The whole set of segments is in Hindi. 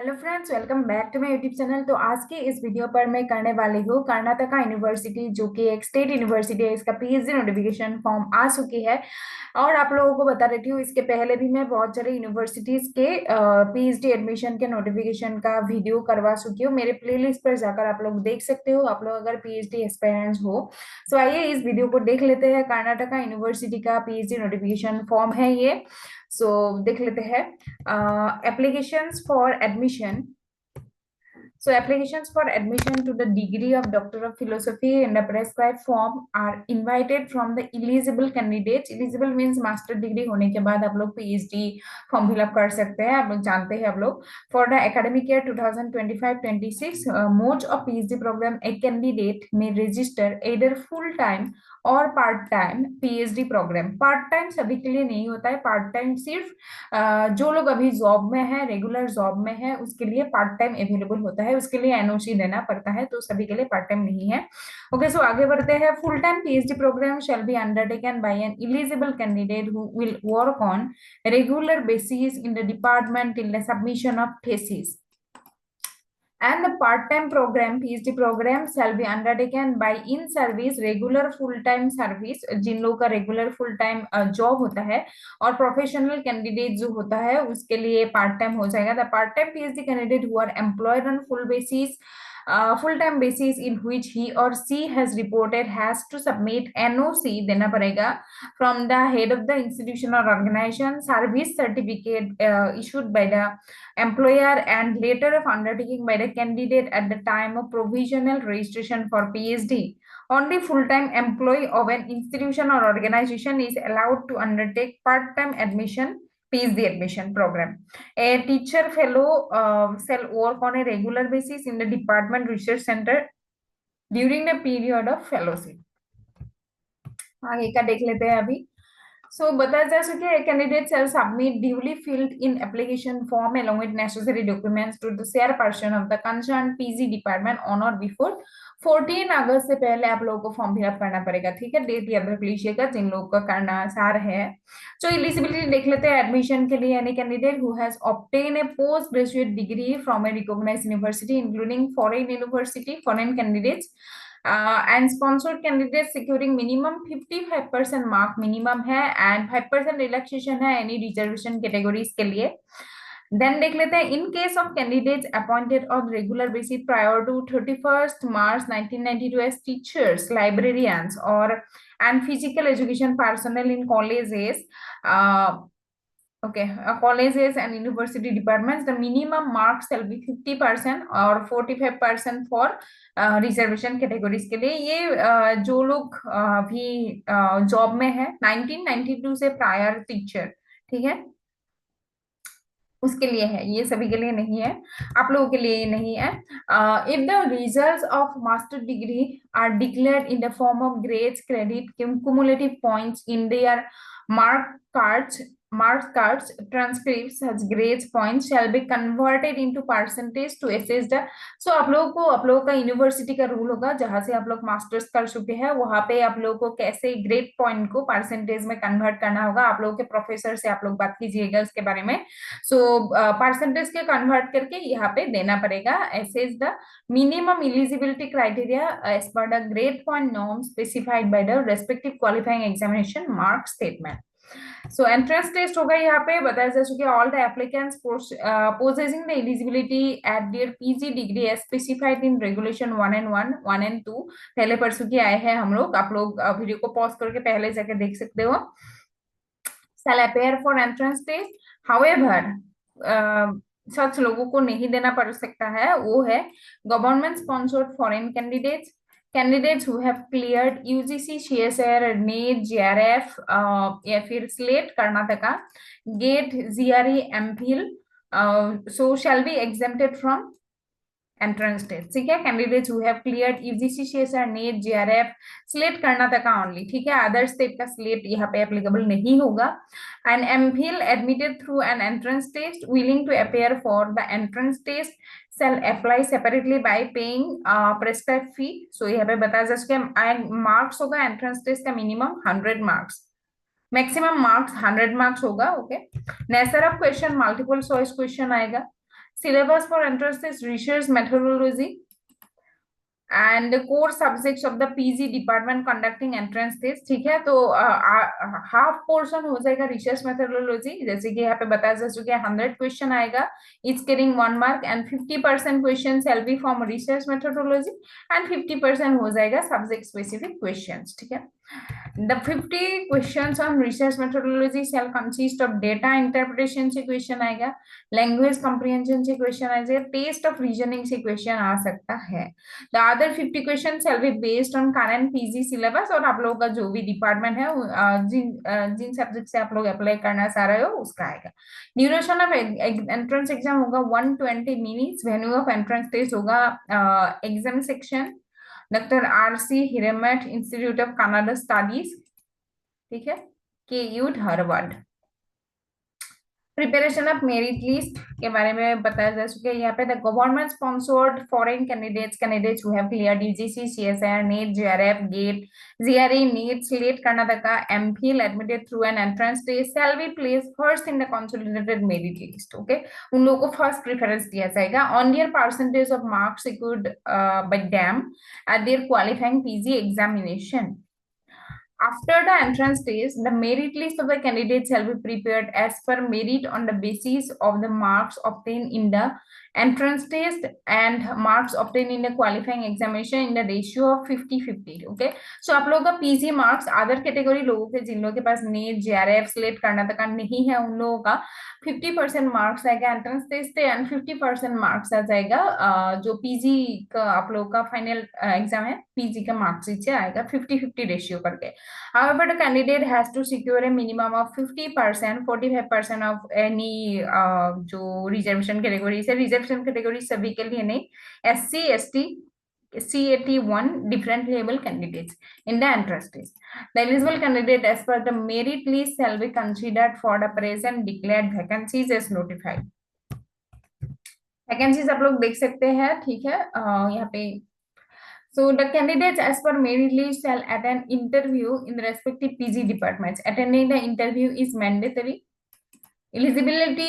Hello friends, welcome back to my YouTube channel. तो आज के इस वीडियो पर मैं करने वाली हूँ कर्नाटका यूनिवर्सिटी, जो कि एक स्टेट यूनिवर्सिटी है। इसका पीएचडी नोटिफिकेशन फॉर्म आ चुकी है। और आप लोगों को बता देती हूँ, इसके पहले भी मैं बहुत सारे यूनिवर्सिटीज के पीएचडी एडमिशन के नोटिफिकेशन का वीडियो करवा चुकी हूँ। मेरे प्लेलिस्ट पर जाकर आप लोग देख सकते हो, आप लोग अगर पीएचडी एस्पायरेंट्स हो। तो आइए इस वीडियो को देख लेते हैं। कर्नाटका यूनिवर्सिटी का पीएचडी नोटिफिकेशन फॉर्म है ये। सो देख लेते हैं। Applications for admission. So applications for admission to the degree of Doctor of Philosophy in the prescribed form are invited from the eligible candidates. Eligible means master degree होने के बाद आप लोग PhD फॉर्म फिलअप कर सकते हैं। आप लोग जानते हैं। आप लोग for the academic year 2025-26 modes of PhD program, a candidate may register either full time और part time PhD programme. Part time सभी के लिए नहीं होता है। पार्ट टाइम सिर्फ जो लोग अभी जॉब में है, रेगुलर जॉब में है, उसके लिए पार्ट टाइम अवेलेबल होता है। उसके लिए एनओसी देना पड़ता है, तो सभी के लिए पार्ट टाइम नहीं है। ओके, सो आगे बढ़ते हैं। Full time PhD programme shall be undertaken by an eligible candidate who will work on regular basis in the department till the submission of thesis. And the part-time program, PhD program, shall be undertaken by in-service regular full-time service, जिन लोगों का regular full-time job होता है, और professional candidate जो होता है उसके लिए part-time हो जाएगा। The part-time PhD candidate who are employed on full-time basis in which he or she has reported has to submit NOC देना पड़ेगा from the head of the institution or organization, service certificate issued by the employer and letter of undertaking by the candidate at the time of provisional registration for PhD. Only full-time employee of an institution or organization is allowed to undertake part-time admission PhD admission program. A teacher fellow shall work on a regular basis in the department research center during the period of fellowship. आगे का देख लेते हैं अभी। So, बताया जा सके, a candidate shall submit duly filled in application form along with necessary documents to the chairperson of the concerned PG department on or before 14 अगस्त से पहले आप लोगों को फॉर्म फिलअप करना पड़ेगा। ठीक है, डेट याद रख लीजिएगा जिन लोगों का करना सार है। सो एलिजिबिलिटी देख लेते हैं। एडमिशन के लिए any candidate who has obtain a post graduate degree from a recognised university including foreign university, foreign candidates and sponsored candidates securing minimum 55% mark minimum है and 5% relaxation है any reservation categories के लिए। Then देख लेते हैं, in case of candidates appointed on regular basis prior to 31st March 1992 as teachers, librarians or and physical education personnel in colleges, colleges and university departments, the minimum marks shall be 50% और 45% for रिजर्वेशन कैटेगरीज के लिए। ये जो लोग अभी जॉब में है 1992 से प्रायर टीचर, ठीक है, उसके लिए है। ये सभी के लिए नहीं है, आप लोगों के लिए ये नहीं है। If the results of master degree are declared in the form of grades, credit, cumulative points in their mark cards, transcripts, such grades points shall be converted into percentage to assess the। सो आप लोगों का यूनिवर्सिटी का रूल होगा, जहां से आप लोग मास्टर्स कर चुके हैं वहां पे आप लोगों को कैसे ग्रेड पॉइंट को परसेंटेज में कन्वर्ट करना होगा। आप लोगों के प्रोफेसर से आप लोग बात कीजिएगा उसके बारे में। सो परसेंटेज के कन्वर्ट करके यहाँ पे देना पड़ेगा। assess the minimum eligibility criteria as per the grade point norm specified by the respective qualifying examination mark statement। So entrance test होगा। यहाँ पे बताया जा चुका है, all the applicants possessing the eligibility at their PG degree as specified in regulation 1 and 2 पहले पढ़ चुके आए हैं हम लोग। आप लोग वीडियो को पॉज करके पहले जाके देख सकते हो। shall appear for entrance test, however सच लोगों को नहीं देना पड़ सकता है। वो है government sponsored foreign candidates, candidates who have cleared UGC, CSR, NEET, JRF या फिर SLET Karnataka, GATE, GRE, MPhil, so shall be exempted from entrance test. ठीक है, candidates who have cleared UGC, CSR, NEET, JRF, SLET Karnataka only. ठीक है, अदर स्टेट का स्लेट यहाँ पे एप्लीकेबल नहीं होगा। And MPhil admitted through an entrance test willing to appear for the entrance test shall apply separately by paying prescribed fee। सो यहाँ पे बताया जा सके मार्क्स होगा एंट्रेंस टेस्ट का minimum 100 marks, maximum marks 100 marks होगा। Okay, nature of question multiple choice question आएगा। syllabus for entrance test, research methodology, and core subjects of the PG department conducting entrance test. ठीक है, तो हाफ पोर्शन हो जाएगा रिसर्च मेथोडोलॉजी, जैसे कि यहाँ पे बताया जा चुका है 100 क्वेश्चन आएगा, etch carrying 1 mark, and 50% question shall be from research methodology and 50% हो जाएगा सब्जेक्ट स्पेसिफिक क्वेश्चन। ठीक है, the 50 questions on research methodology shall consist of data interpretation से क्वेश्चन आएगा, लैंग्वेज कॉम्प्रिहेंशन से क्वेश्चन आएगा, टेस्ट ऑफ रीजनिंग से क्वेश्चन आ सकता है। The other 50 question shall be based on current PG syllabus, और आप लोगों का जो भी डिपार्टमेंट है जिन सब्जेक्ट से आप लोग अप्लाई करना चाह रहे हो उसका आएगा। ड्यूरेशन ऑफ एंट्रेंस एग्जाम होगा 120 minutes. Venue of entrance test होगा exam section doctor R C. Hiremath institute of Kannada studies, ठीक है, K U Dharwad. Preparation of merit list के बारे में बताया जा चुका है यहाँ पे। The government sponsored foreign candidates who have cleared UGC, CSIR, NEET, JRF, GATE, GRE, NEET, SLET Karnataka, MPhil admitted through an entrance test shall be placed first in the consolidated merit list. Okay, उन लोगों को फर्स्ट प्रेफरेंस दिया जाएगा on their percentage of marks secured by them at there qualifying PG examination. After the entrance test, the merit list of the candidates shall be prepared as per merit on the basis of the marks obtained in the entrance test and marks obtained in the qualifying examination in the ratio of 50-50. Okay, so आप लोगों का पीजी मार्क्स अदर कैटेगरी लोगों के, जिन लोगों के पास नीट, जेआरएफ, स्लेट कर्नाटका नहीं है, उन लोगों का 50% मार्क्स आएगा एंट्रेंस टेस्ट से एंड 50% मार्क्स आ जाएगा जो पीजी का आप लोगों का फाइनल एग्जाम है, पीजी का मार्क्स से आएगा 50-50 रेशियो करके। However, the candidate has to secure a minimum of 50%, 45% of any जो रिजर्वेशन कैटेगरी से, रिजर्वेशन कैटेगरी सभी के लिए नहीं, SC, ST, C81 different level candidates in the entrance test. The eligible candidate as per the merit list shall be considered for the present declared vacancies as notified. Vacancies आप लोग देख सकते हैं, ठीक है, यहाँ पे so the candidates as per merit list shall attend interview in the respective PG departments. Attending the interview is mandatory. Eligibility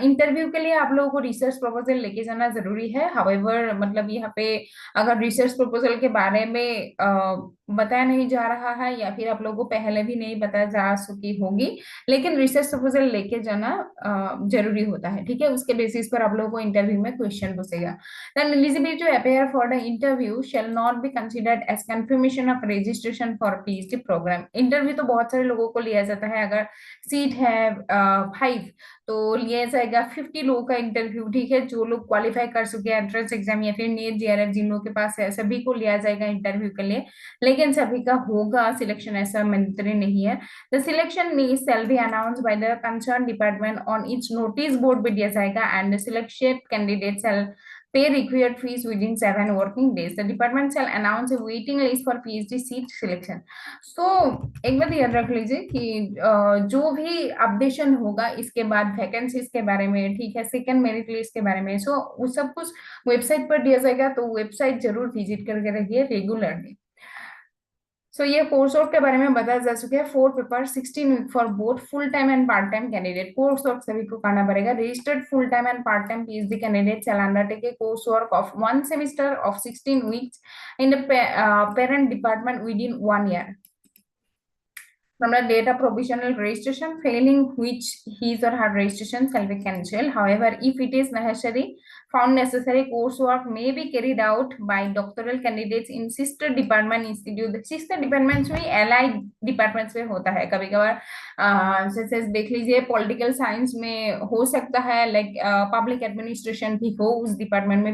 interview के लिए आप लोगों को रिसर्च प्रपोजल लेके जाना जरूरी है। हाउएवर मतलब यहाँ पे अगर रिसर्च प्रपोजल के बारे में बताया नहीं जा रहा है या फिर आप लोगों को पहले भी नहीं बताया जा चुकी होगी, लेकिन रिसर्च प्रपोजल लेके जाना जरूरी होता है। ठीक है, उसके बेसिस पर आप लोगों को इंटरव्यू में क्वेश्चन पूछेगा। Then eligibility to appear for the interview shall not be considered as confirmation of registration for PhD programme. Interview तो बहुत सारे लोगों को लिया जाता है, अगर सीट है 5 तो लिया जाएगा 50 लोगों का इंटरव्यू। ठीक है, जो लोग क्वालिफाई कर चुके हैं एंट्रेंस एग्जाम या फिर नीट, जेआरएफ जिन लोगों के पास है, सभी को लिया जाएगा इंटरव्यू के लिए, लेकिन सभी का होगा सिलेक्शन, ऐसा मैंडेटरी नहीं है। The selection shall be announce by the concern department on etch notice board भी दिया जाएगा and selected candidate shell pay required fees within 7 working days. The department shall announce a waiting list for PhD seat selection. So एक बात याद रख लीजिए कि जो भी अपडेशन होगा इसके बाद वैकेंसीज के बारे में, ठीक है, सेकंड मेरिट लिस्ट के बारे में, सो वो सब कुछ वेबसाइट पर दिया जाएगा, तो वेबसाइट जरूर विजिट करके रहिए रेगुलरली। सो ये कोर्स वर्क के बारे में बताया जा चुका है। 4 paper 16 week for both full time and part time candidate. Course work सभी को करना पड़ेगा। Registered full time and part time PhD candidate shall undertake a course work of 1 semester of 16 weeks in the parent department within 1 year from the date of provisional registration, failing which his or her registration shall be cancelled. However, if it is found necessary, coursework may be carried out by doctoral candidates in sister department institute. Sister departments में allied departments में होता है कभी कभार, जैसे देख लीजिए पॉलिटिकल साइंस में हो सकता है, लाइक पब्लिक एडमिनिस्ट्रेशन भी हो उस डिपार्टमेंट में,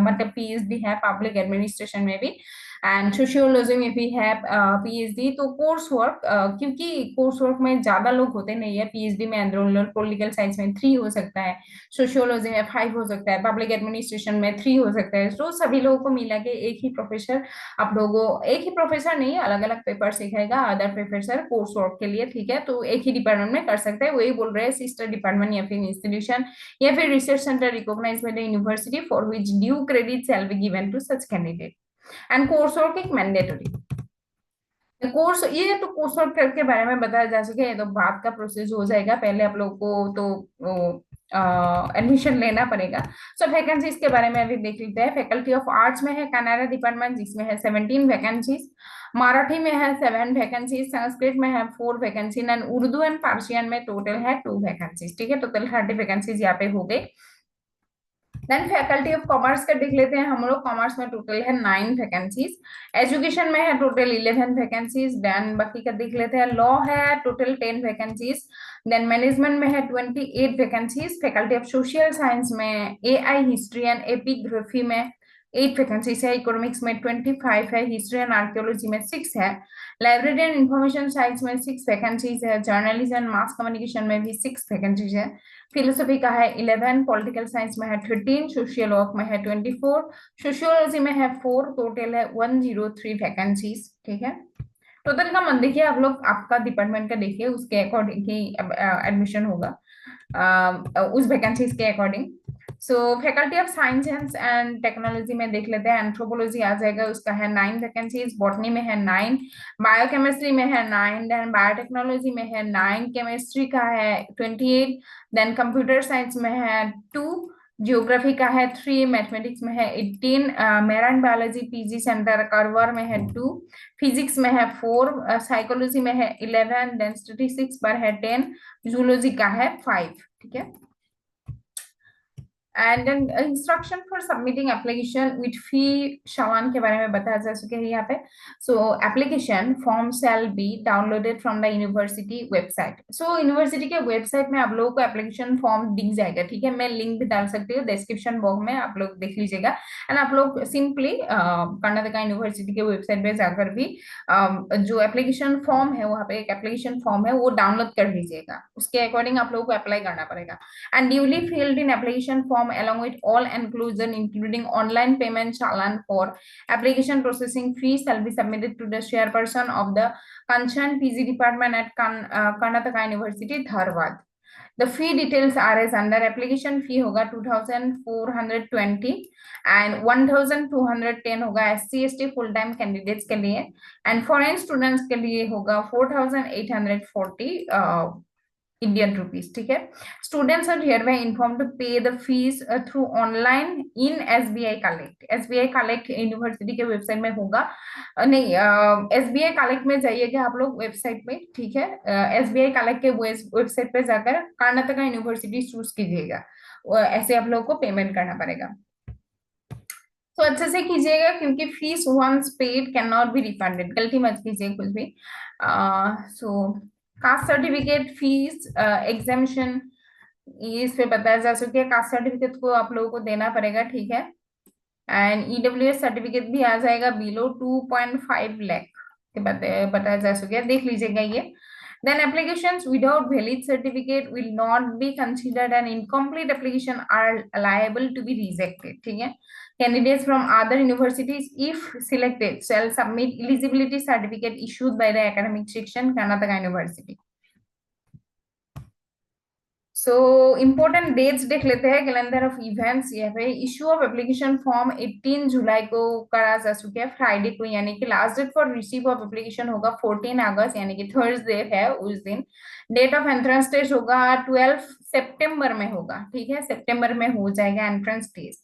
मतलब पीएचडी है पब्लिक एडमिनिस्ट्रेशन में भी, एंड सोशियोलॉजी में भी है पीएचडी। तो कोर्स वर्क, क्योंकि कोर्स वर्क में ज्यादा लोग होते नहीं है, पीएचडी में एनरोलर पॉलिटिकल साइंस में 3 हो सकता है, सोशियोलॉजी में 5 हो सकता है, पब्लिक एडमिनिस्ट्रेशन में 3 हो सकता है। तो सभी लोगों को मिला के एक ही प्रोफेसर, आप लोगों एक ही प्रोफेसर नहीं, अलग अलग पेपर सिखाएगा अदर प्रोफेसर कोर्स वर्क के लिए। ठीक है, तो एक ही डिपार्टमेंट में कर सकते हैं, वही बोल रहे हैं सिस्टर डिपार्टमेंट या फिर इंस्टीट्यूशन या फिर research centre recognise by the university for which due credit shall be given to such candidate, and coursework is mandatory. Course, ये तो कोर्स वर्क के बारे में बताया जा सके, ये तो बाद का प्रोसेस हो जाएगा, पहले आप लोग को तो एडमिशन लेना पड़ेगा। सो वैकेंसीज के बारे में अभी देख लेते हैं। फैकल्टी ऑफ आर्ट्स में है कनाडा डिपार्टमेंट, जिसमें है 17 वैकेंसीज। मराठी में है 7 वैकेंसीज, संस्कृत में है 4 vacancy, and Urdu and Persian में टोटल है 2 वैकेंसीज। ठीक है, टोटल 30 वैकेंसीज यहाँ पे हो गए। देन फैकल्टी ऑफ कॉमर्स का देख लेते हैं हम लोग। कॉमर्स में टोटल है 9 वैकेंसीज। एजुकेशन में है टोटल 11 वैकेंसीज। देन बाकी का देख लेते हैं। लॉ है टोटल 10 वैकेंसीज। देन मैनेजमेंट में है 28 vacancies. Faculty of social science में एआई हिस्ट्री एंड एपिग्राफी में 8 वैकेंसीज है। इकोनॉमिक्स में 25 है। हिस्ट्री एंड आर्कियोलॉजी में 6 है। लाइब्रेरी एंड इंफॉर्मेशन साइंस में 6 वैकेंसीज है। जर्नलिज्म एंड मास कम्युनिकेशन में भी 6 वैकेंसीज है। फिलोसफी का है 11, पॉलिटिकल साइंस में है 13, सोशियल वर्क में है 24, सोशियोलॉजी में है 4, टोटल है 103 वैकेंसीज। ठीक है, टोटल का मन देखिए आप लोग, आपका डिपार्टमेंट का देखिए, उसके अकॉर्डिंग ही एडमिशन होगा, उस वैकेंसीज के according. So faculty of science and technology में देख लेते हैं। एंथ्रोपोलॉजी आ जाएगा, उसका है 9 वैकेंसीज। बॉटनी में है 9, बायोकेमिस्ट्री में है 9, देन बायोटेक्नोलॉजी में है 9, केमिस्ट्री का है 28, देन कंप्यूटर साइंस में है 2, जियोग्राफी का है 3, मैथमेटिक्स में है 18, marine biology PG centre Karwar में है 2, फिजिक्स में है 4, साइकोलॉजी में है 11, देन स्टैटिस्टिक्स पर है 10, जूलॉजी का है 5। ठीक है, and then instruction for submitting application with fee शावान के बारे में बताया जा सके यहाँ पे। So application form shall be downloaded from the university website. So university के वेबसाइट में आप लोगों को एप्लीकेशन फॉर्म दिख जाएगा। ठीक है, मैं लिंक भी डाल सकती हूँ डिस्क्रिप्शन बॉक्स में, आप लोग देख लीजिएगा। एंड आप लोग सिंपली कर्नाटका यूनिवर्सिटी के वेबसाइट पे जाकर भी जो एप्लीकेशन फॉर्म है, वहाँ पे एक एप्लीकेशन फॉर्म है, वो डाउनलोड कर लीजिएगा। उसके अकॉर्डिंग आप लोगों को अप्लाई करना पड़ेगा। And duly filled in application form along with all inclusion including online payment challan for application processing fee shall be submitted to the chairperson of the concerned PG department at Karnataka University, Dharwad. The fee details are as under: application fee होगा 2420 and 1210 होगा SC/ST फुल टाइम कैंडिडेट्स के लिए, एंड फॉरेन स्टूडेंट्स के लिए होगा 4840 इंडियन रुपीज। ठीक है, students are here by inform to pay the fees through online in SBI collect. SBI collect university के वेबसाइट में होगा, नहीं, एसबीआई कलेक्ट में जाइएगा आप लोग वेबसाइट पे। ठीक है, एसबीआई कलेक्ट के वेबसाइट पे जाकर कर्नाटका यूनिवर्सिटी चूज कीजिएगा, ऐसे आप लोगों को पेमेंट करना पड़ेगा। तो अच्छे से कीजिएगा, क्योंकि fees once paid can not be refunded, गलती मत कीजिए कुछ भी। So caste certificate fees examination, इस पे बताया जा सके, कास्ट सर्टिफिकेट को आप लोगों को देना पड़ेगा। ठीक है, एंड ईडब्ल्यूएस सर्टिफिकेट भी आ जाएगा बिलो 2.5 लाख के बताया जा सके, देख लीजिएगा ये। Then applications without valid certificate will not be considered, and incomplete application are liable to be rejected. ठीक है, candidates from other universities, if selected, shall submit eligibility certificate issued by the academic section, Karnataka University. So important dates देख लेते हैं, कैलेंडर ऑफ इवेंट्स। यहाँ पे इशू ऑफ एप्लीकेशन फॉर्म 18 जुलाई को करा जा चुके हैं, फ्राइडे को, यानी कि last date for receive of application होगा 14 अगस्त, यानी कि थर्सडे है उस दिन। डेट ऑफ एंट्रेंस टेस्ट होगा 12 सितंबर में होगा। ठीक है, सितंबर में हो जाएगा entrance test.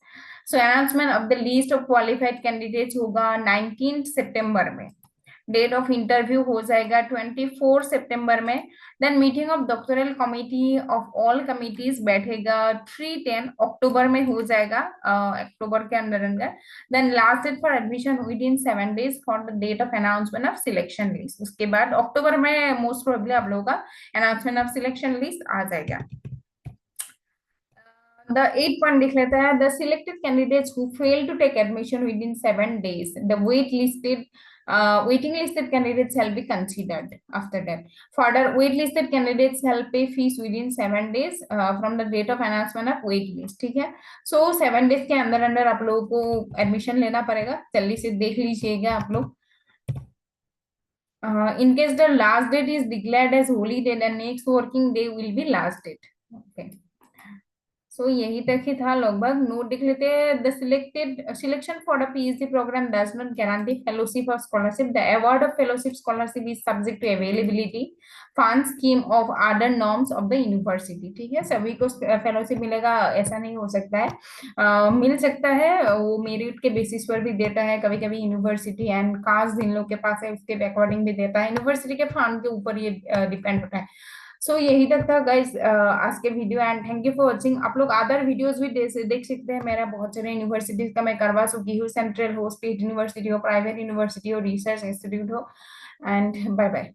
So announcement of the list of qualified candidates होगा 19 सितंबर में। डेट ऑफ इंटरव्यू हो जाएगा 24 सितंबर में। Then meeting of doctoral committee of all committees बैठेगा 3-10 अक्टूबर में हो जाएगा, अक्टूबर के अंदर अंदर। Then last date for admission within 7 days for the date of announcement of selection list. उसके बाद अक्टूबर में मोस्ट प्रोबेबली आप लोगों का अनाउंसमेंट ऑफ सिलेक्शन लिस्ट आ जाएगा। The 8 point लिख लेता है, the selected candidates who fail to take admission within 7 days, the waiting listed candidates shall be considered after that. Further, waitlisted candidates shall pay fees within 7 days from the date of announcement of wait list. ठीक है, so 7 days के अंदर अंदर आप लोगों को एडमिशन लेना पड़ेगा, जल्दी से देख लीजिएगा आप लोग। In case the last date is declared as holiday, the next working day will be last date. Okay. सो यही तक ही था लगभग। नोट देख लेते हैं। The selection for the PhD program does not guarantee fellowship और scholarship. The award of fellowship scholarship is subject to availability fund scheme of other norms of the university. ठीक है, सभी को फेलोशिप मिलेगा ऐसा नहीं हो सकता है। मिल सकता है, वो मेरिट के बेसिस पर भी देता है कभी कभी यूनिवर्सिटी, एंड कास्ट जिन लोग के पास है उसके अकॉर्डिंग भी देता है। यूनिवर्सिटी के फंड के ऊपर ये डिपेंड होता है। सो यही तक था गाइस आज के video, and thank you for watching. आप लोग अदर वीडियोस भी देख सकते हैं। मेरा बहुत सारे यूनिवर्सिटीज का मैं करवा चुकी हूँ, सेंट्रल हो, स्टेट यूनिवर्सिटी हो, प्राइवेट यूनिवर्सिटी हो, रिसर्च इंस्टीट्यूट हो। And bye bye.